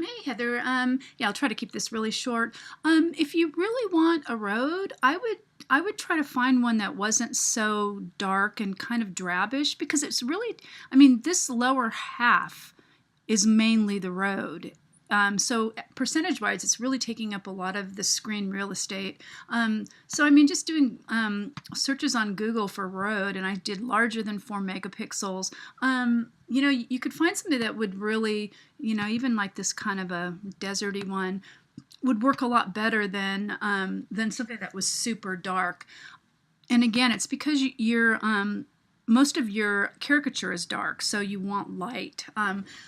Hey Heather. Yeah, I'll try to keep this really short. If you really want a road, I would try to find one that wasn't so dark and kind of drabbish because it's really, I mean, this lower half is mainly the road. So percentage-wise, it's really taking up a lot of the screen real estate. So I mean, just doing searches on Google for road, and I did larger than 4 megapixels. You know, you could find something that would really, you know, even like this kind of a deserty one, would work a lot better than something that was super dark. And again, it's because you're most of your caricature is dark, so you want light.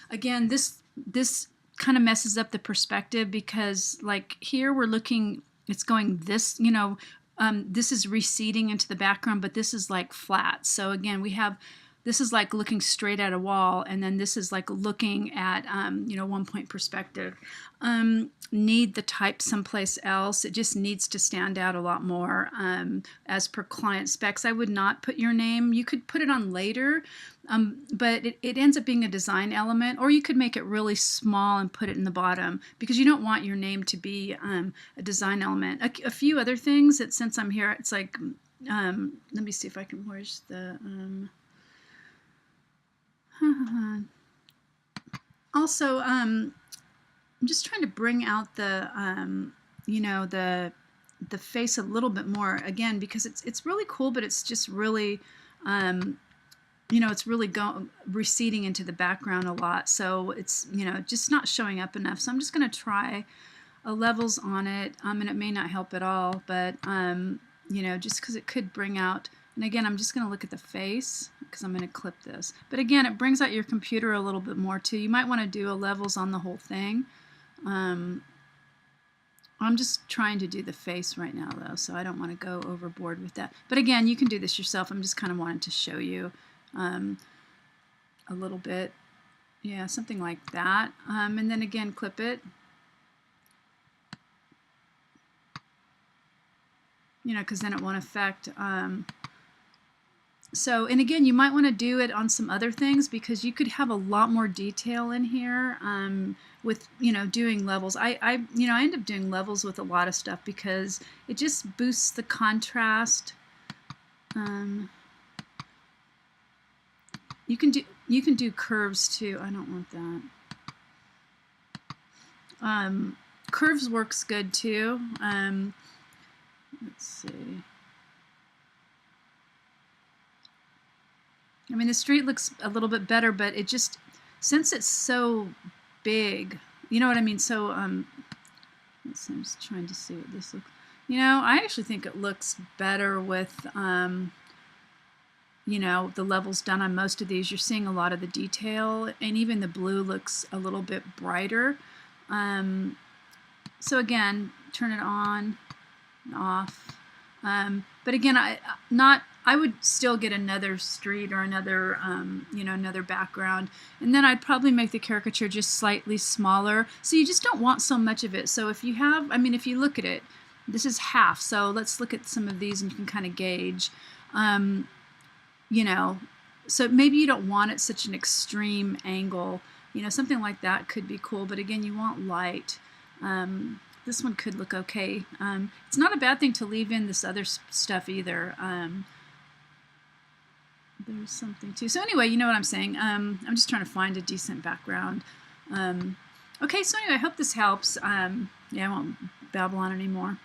Again, this kind of messes up the perspective because, like here, we're looking. It's going this, you know, this is receding into the background, but this is like flat. So again, we have. This is like looking straight at a wall, and then this is like looking at, you know, 1-point perspective. Need the type someplace else. It just needs to stand out a lot more. As per client specs, I would not put your name. You could put it on later, but it ends up being a design element, or you could make it really small and put it in the bottom because you don't want your name to be a design element. A few other things that since I'm here, it's like, let me see if I can, where's the... Also, I'm just trying to bring out the, you know, the face a little bit more again because it's really cool, but it's just really, you know, it's really receding into the background a lot. So it's, you know, just not showing up enough. So I'm just going to try levels on it, and it may not help at all, but you know, just because it could bring out. And again, I'm just going to look at the face because I'm going to clip this. But again, it brings out your computer a little bit more too. You might want to do a levels on the whole thing. I'm just trying to do the face right now though, so I don't want to go overboard with that. But again, you can do this yourself. I'm just kind of wanting to show you a little bit. Yeah, something like that. And then again, clip it. You know, because then it won't affect... So, and again, you might want to do it on some other things because you could have a lot more detail in here with, you know, doing levels. You know, I end up doing levels with a lot of stuff because it just boosts the contrast. You can do curves too. I don't want that. Curves works good too. Let's see. I mean, the street looks a little bit better, but it just, since it's so big, you know what I mean? So, I'm just trying to see what this looks. You know, I actually think it looks better with, you know, the levels done on most of these. You're seeing a lot of the detail, and even the blue looks a little bit brighter. So again, turn it on and off. But again, I would still get another street or another, you know, another background. And then I'd probably make the caricature just slightly smaller. So you just don't want so much of it. So if you have, I mean, if you look at it, this is half. So let's look at some of these and you can kind of gauge, you know, so maybe you don't want it such an extreme angle. You know, something like that could be cool. But again, you want light. This one could look okay. It's not a bad thing to leave in this other stuff either. There's something too. So anyway, you know what I'm saying. I'm just trying to find a decent background. Okay, so anyway, I hope this helps. Yeah, I won't babble on anymore.